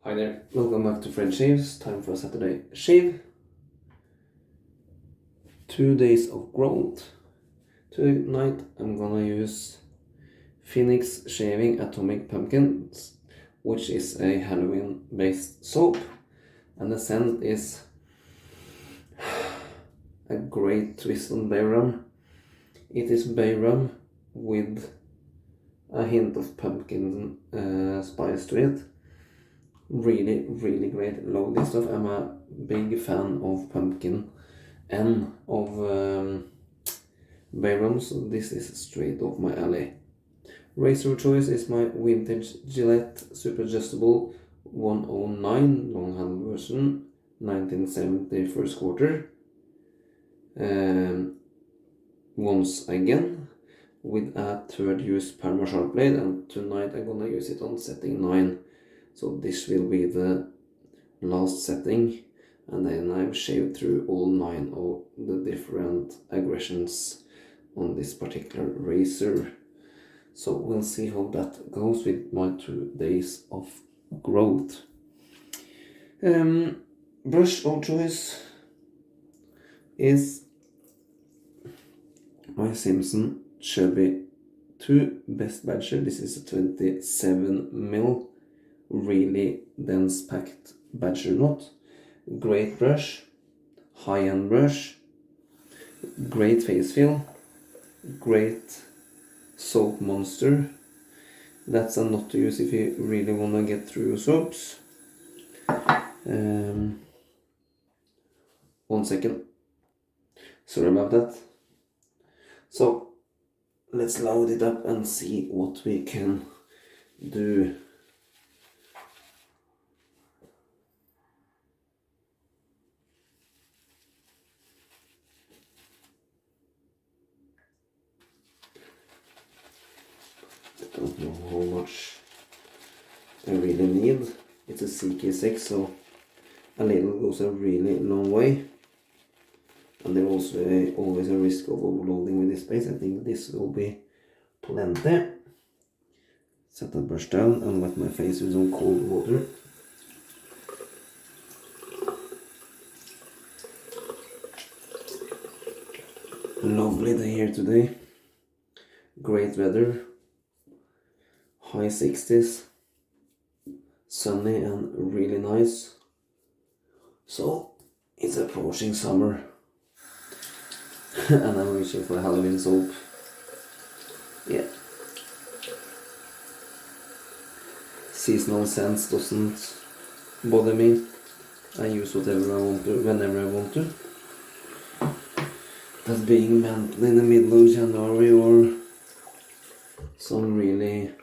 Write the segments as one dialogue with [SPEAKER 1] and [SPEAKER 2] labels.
[SPEAKER 1] Hi there, welcome back to French Shaves. Time for a Saturday shave. 2 days of growth. Tonight I'm gonna use Phoenix Shaving Atomic Pumpkins, which is a Halloween based soap, and the scent is a great twist on bay rum. It is bay rum with a hint of pumpkin spice to it. Really great. Love this stuff. I'm a big fan of pumpkin and of bay rum, so this is straight off my alley. Razor choice is my vintage Gillette Super Adjustable 109 long handle version, 1970 first quarter. Once again with a third use Perma sharp blade, and tonight I'm gonna use it on setting 9. So this will be the last setting, and then I've shaved through all 9 of the different aggressions on this particular razor. So we'll see how that goes with my 2 days of growth. Brush of choice is my Simpsons Chubby 2 Best Badger. This is a 27mm, really dense packed badger knot. Great brush, high-end brush, great face feel, great soap monster. That's a knot to use if you really want to get through your soaps. 1 second, sorry about that. So let's load it up and see what we can do. I don't know how much I really need. It's a CK6, so a little goes a really long way. And there's also always a risk of overloading with this space. I think this will be plenty. Set that brush down and wet my face with some cold water. Lovely day here today. Great weather. High 60s. Sunny and really nice. So it's approaching summer. And I'm reaching for Halloween soap. Yeah. Seasonal scents doesn't bother me. I use whatever I want to, whenever I want to. That being mental in the middle of January or some really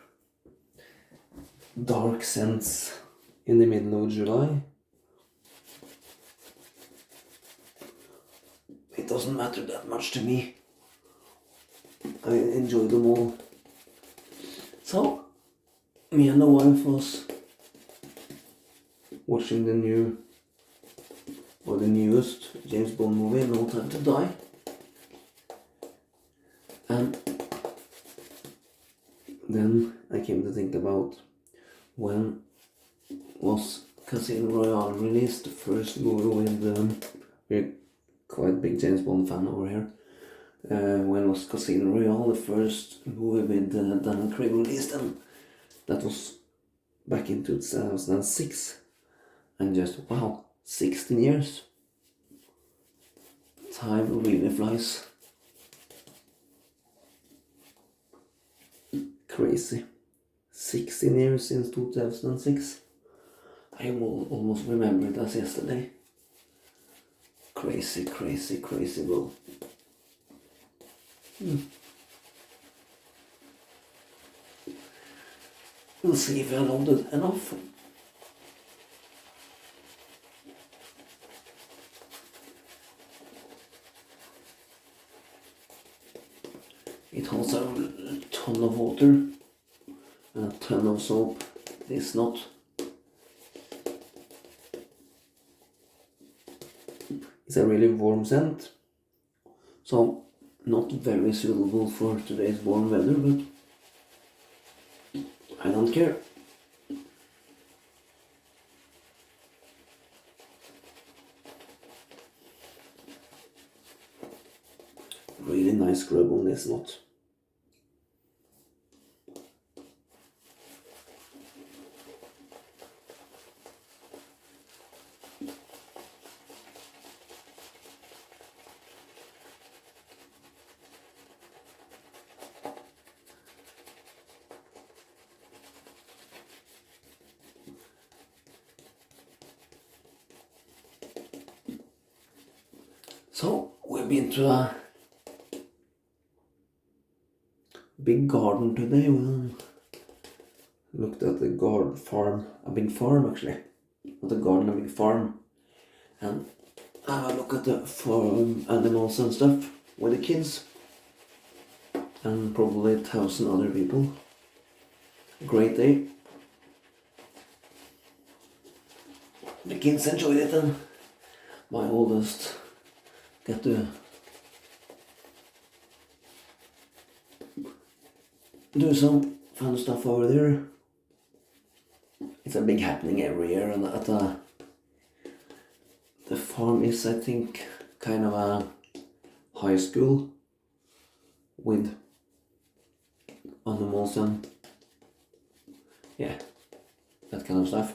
[SPEAKER 1] dark scents in the middle of July. It doesn't matter that much to me. I enjoy them all. So, me and the wife was watching the newest James Bond movie, No Time to Die. And then I came to think about when was Casino Royale released, the first movie with we're quite big James Bond fan over here. When was Casino Royale, the first movie with Daniel Craig released, and that was back in 2006. And just wow, 16 years. Time really flies. Crazy. 16 years since 2006. I almost remember it as yesterday. Crazy, bro. We'll see if I loaded enough. It holds a ton of water and a ton of soap. This knot. It's a really warm scent, so not very suitable for today's warm weather, but I don't care. is not. So we've been to a big garden today. We looked at the farm, a big farm actually. Not a garden, a big farm. And have a look at the farm animals and stuff with the kids. And probably 1,000 other people. Great day. The kids enjoyed it and my oldest get to do some fun stuff over there. It's a big happening every year, and the farm is, I think, kind of a high school with animals and yeah, that kind of stuff.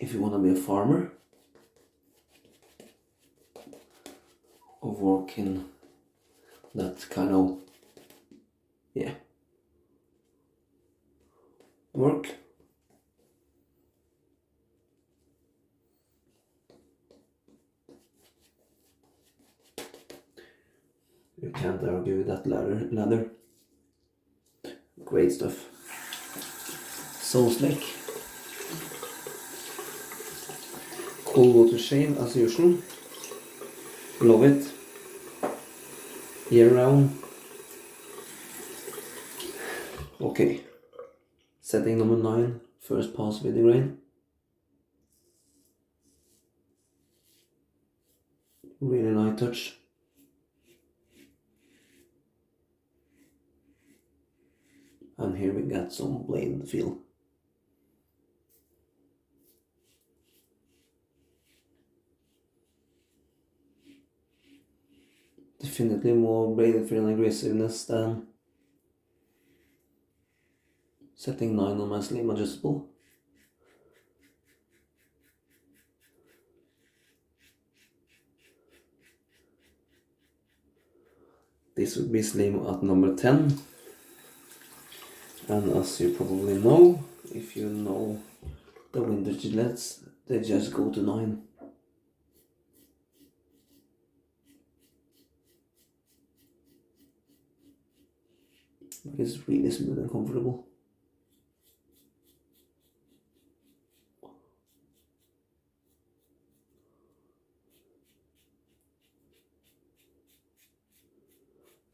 [SPEAKER 1] If you want to be a farmer or work in that kind of work, you can't argue with that ladder. Great stuff. So slick. Cold water shave as usual. Love it. Year round. Okay. Setting number 9. First pass with the grain. Really light touch. And here we got some blade feel. Definitely more blade feel and aggressiveness than setting 9 on my slim adjustable. This would be slim at number 10. And as you probably know, if you know the winter Gillettes, they just go to 9. But it's really smooth and comfortable.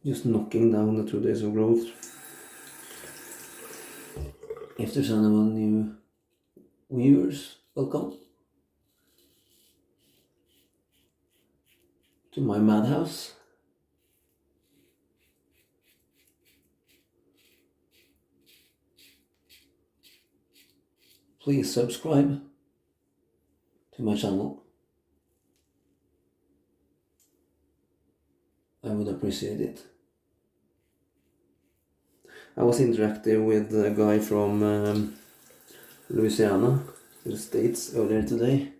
[SPEAKER 1] Just knocking down the 2 days of growth. If there's anyone new viewers, welcome to my madhouse. Please subscribe to my channel. I would appreciate it. I was interacting with a guy from Louisiana, the States, earlier today.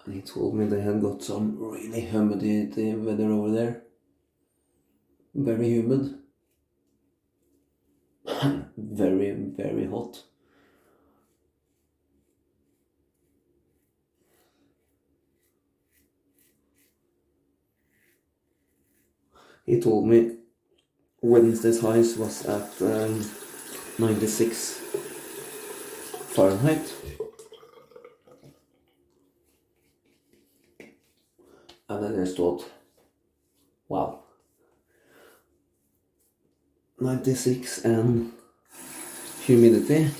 [SPEAKER 1] And he told me they had got some really humidity weather over there. Very humid. Very, very hot. He told me Wednesday's highs was at 96 Fahrenheit. And I just thought, wow, 96 and humidity,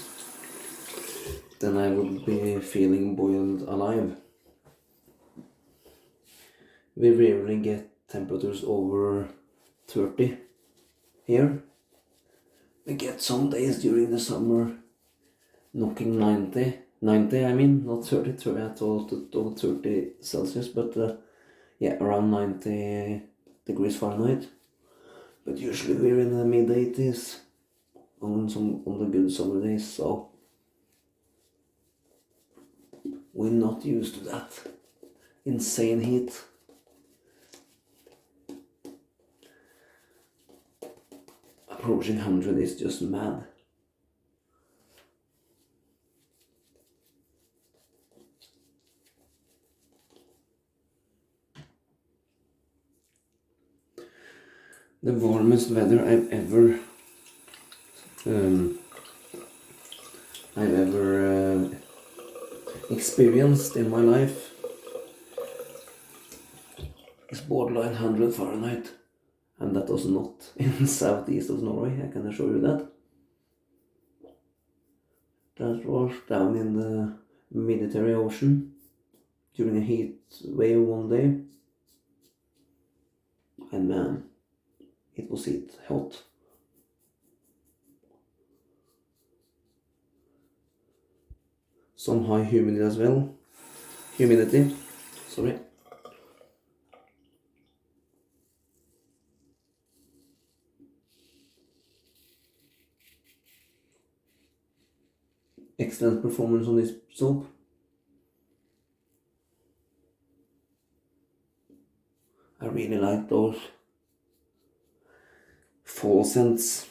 [SPEAKER 1] then I would be feeling boiled alive. We rarely get temperatures over 30 here. We get some days during the summer knocking 90 I mean, not 30, 30 at all, 30 Celsius, but yeah, around 90 degrees Fahrenheit. But usually we're in the mid-80s on the good summer days, so we're not used to that insane heat. Approaching 100 is just mad. The warmest weather I've ever experienced in my life is borderline 100 Fahrenheit, and that was not in the southeast of Norway, I can assure you that. That was down in the Mediterranean Ocean during a heat wave one day, and man, it was hot. Some high humidity as well. Sorry. Excellent performance on this soap. I really like those fall scents.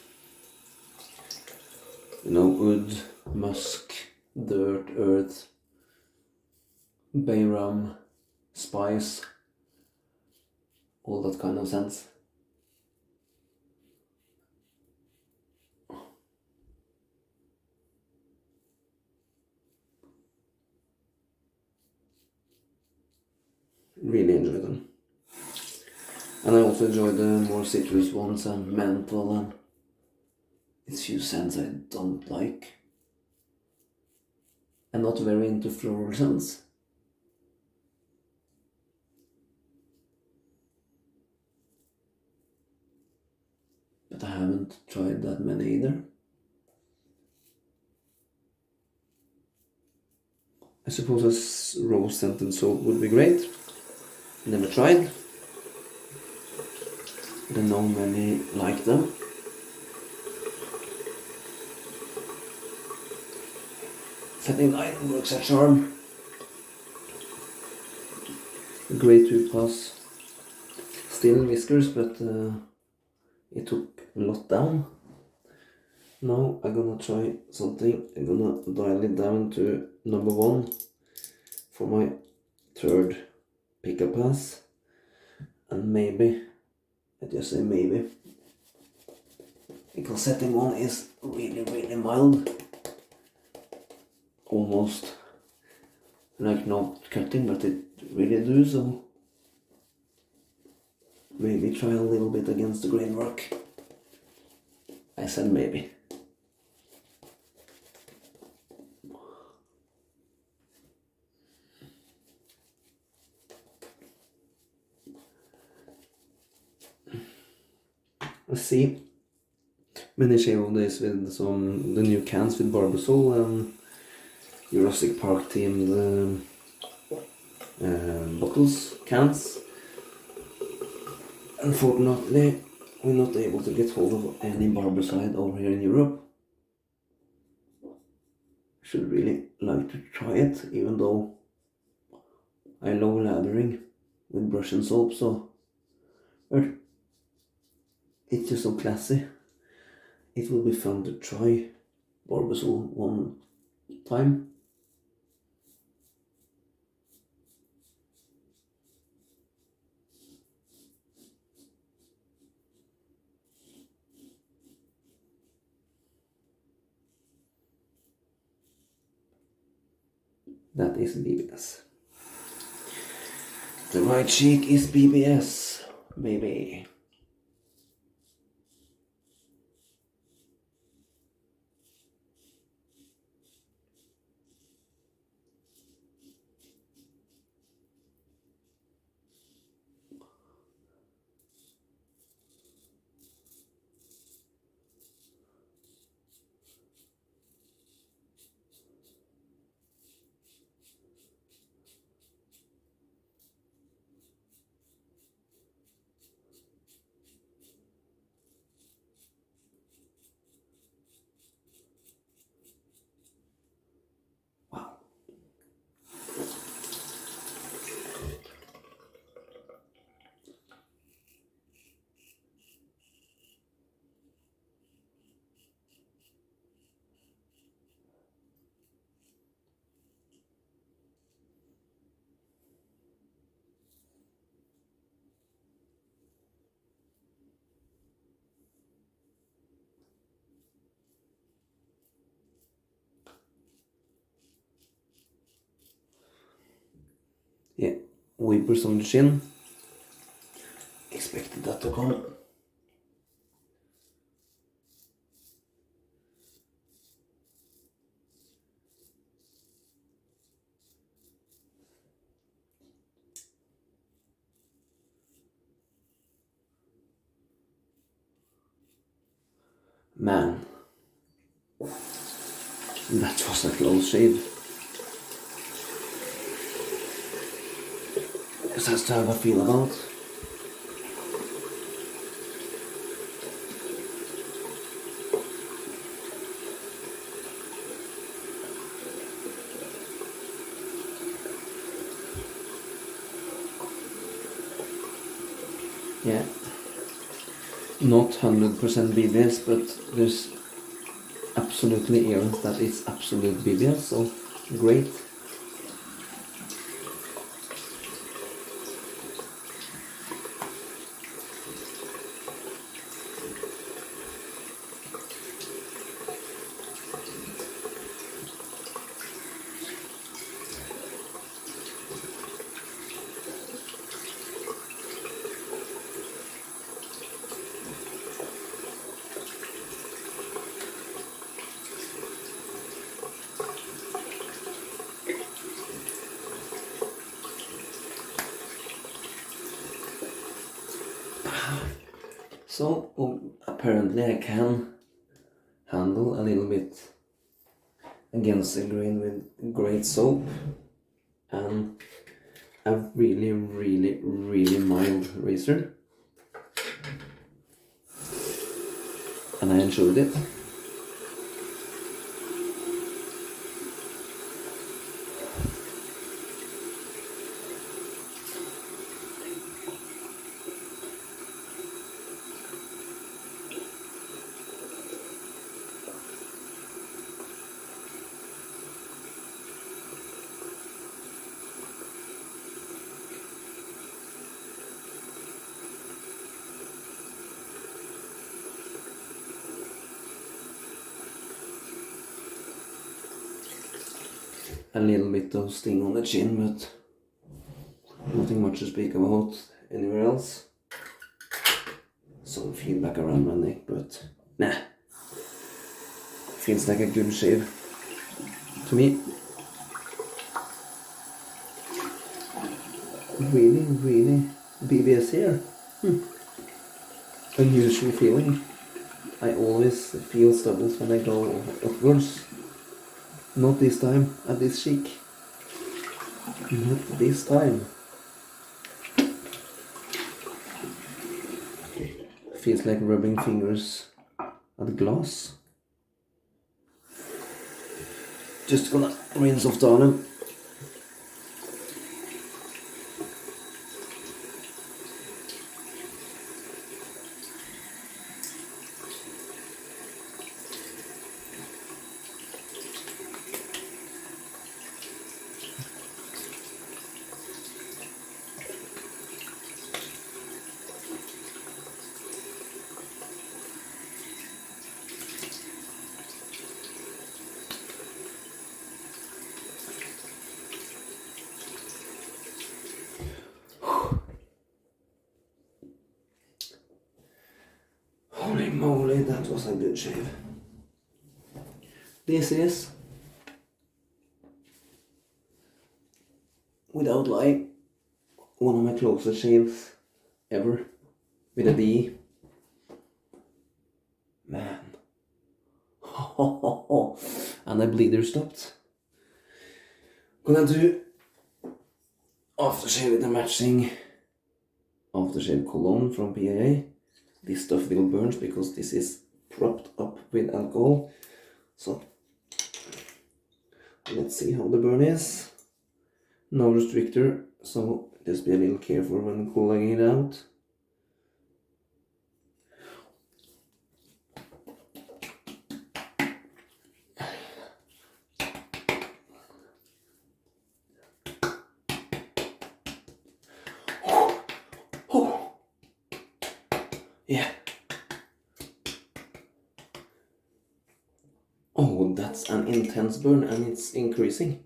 [SPEAKER 1] You know, wood, musk, dirt, earth, bay rum, spice, all that kind of scents. Really enjoy them. And I also enjoy the more citrus ones and menthol, and it's few scents I don't like. I'm not very into floral scents. But I haven't tried that many either. I suppose a rose scented soap would be great. Never tried. I don't know many like them. Setting line works a charm. Great to pass. Still whiskers, but it took a lot down. Now I'm gonna try something. I'm gonna dial it down to number 1 for my third pickup pass. And maybe, I just say maybe, because setting 1 is really mild. Almost like not cutting, but it really do, so maybe try a little bit against the grain work. I said maybe. Let's see. Many shave of this with the new cans with Barbasol and Jurassic Park themed bottles, cans. Unfortunately, we're not able to get hold of any Barbicide over here in Europe. Should really like to try it, even though I love lathering with brush and soap, so but it's just so classy. It will be fun to try Barbasol one time. That is BBS. The right cheek is BBS, baby. wipers on the chin. Expected that to come. Man, that was a close shave. Just has to have a feel about. Yeah, not 100% BBS, but there's absolutely areas that is absolute BBS, so great. So apparently I can handle a little bit against the grain with great soap and a really mild razor, and I enjoyed it. A little bit of sting on the chin, but nothing much to speak about anywhere else. Some feedback around my neck, but nah. Feels like a good shave to me. Really BBS here. Unusual feeling. I always feel stubbles when I go upwards. Not this time, at this chic. Not this time. Feels like rubbing fingers at glass. Just gonna rinse off the arm. Holy moly, that was a good shave. This is, without lie, one of my closest shaves ever, with a D. Man. And the bleeder stopped. Gonna do aftershave with the matching aftershave cologne from PAA. This stuff will burn because this is propped up with alcohol. So let's see how the burn is. No restrictor, so just be a little careful when cooling it out. Yeah. Oh, that's an intense burn and it's increasing.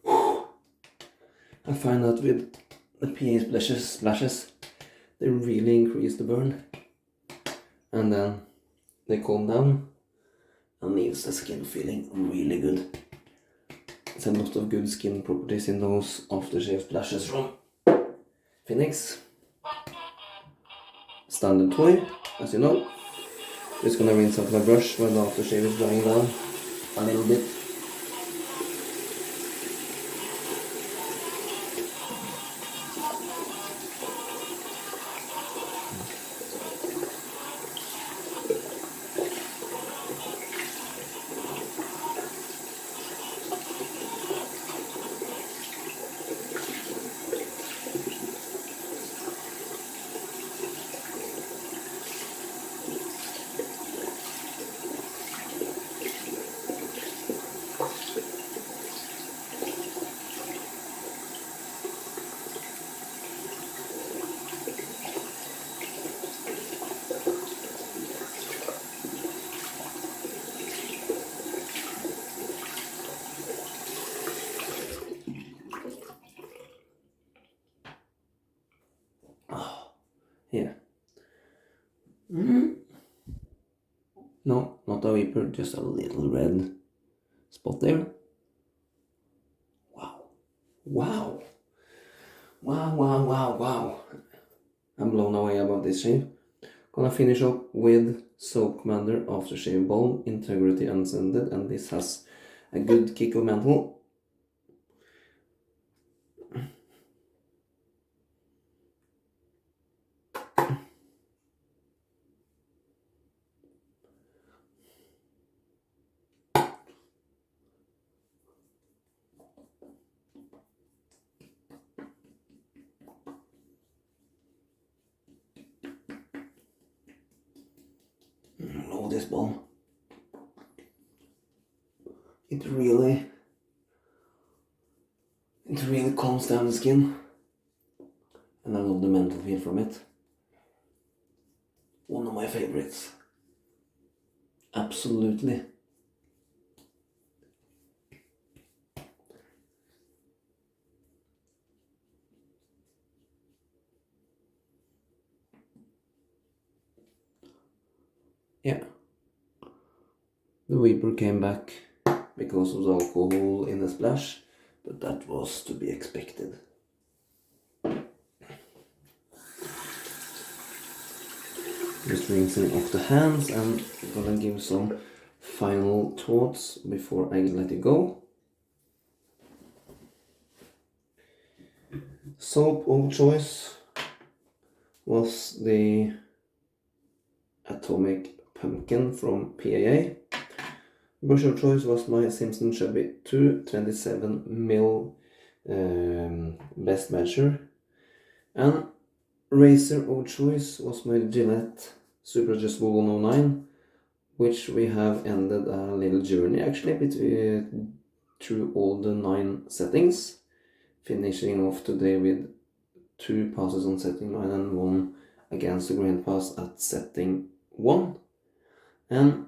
[SPEAKER 1] I find that with the PA splashes, they really increase the burn, and then they calm down and leaves the skin feeling really good. It's a lot of good skin properties in those aftershave splashes from Phoenix. Standard toy, as you know. Just gonna rinse out my brush when the aftershave is drying down a little bit. Yeah. No, not a vapor, just a little red spot there. Wow. Wow. Wow, wow, wow, wow. I'm blown away about this shave. Gonna finish up with Soap Commander Aftershave Balm Integrity Unscented, and this has a good kick of menthol. Love this balm. It really calms down the skin, and I love the menthol feel from it. One of my favorites. Absolutely. Yeah. The vapor came back because of the alcohol in the splash, but that was to be expected. Just rinsing off the hands and gonna give some final thoughts before I let it go. Soap of choice was the Atomic Pumpkin from PAA. Brush of choice was my Simpsons Chubby 227mm best measure, and razor of choice was my Gillette Super Adjustable 109, which we have ended a little journey actually through all the 9 settings, finishing off today with 2 passes on setting 9 and 1 against the grain pass at setting 1. And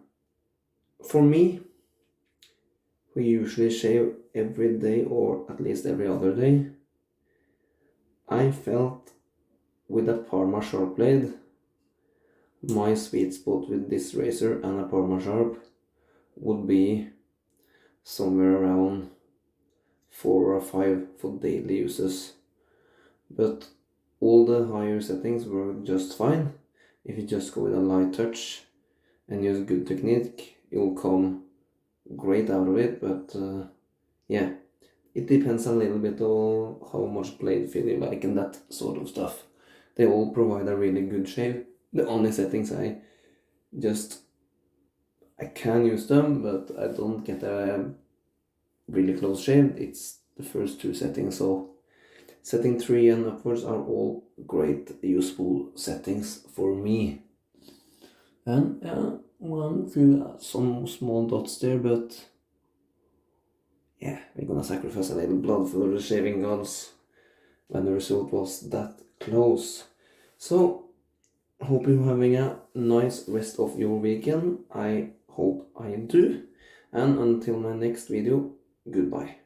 [SPEAKER 1] for me, we usually shave every day or at least every other day. I felt with a Perma sharp blade, my sweet spot with this razor and a Perma sharp would be somewhere around 4 or 5 for daily uses. But all the higher settings were just fine. If you just go with a light touch and use good technique, you'll come great out of it. But yeah, it depends a little bit on how much blade feel you like and that sort of stuff. They all provide a really good shave. The only settings I can use them, but I don't get a really close shave. It's the first 2 settings, so setting 3 and upwards are all great useful settings for me. And yeah, one few some small dots there, but yeah, we're gonna sacrifice a little blood for the shaving gods when the result was that close. So, hope you're having a nice rest of your weekend. I hope I do. And until my next video, goodbye.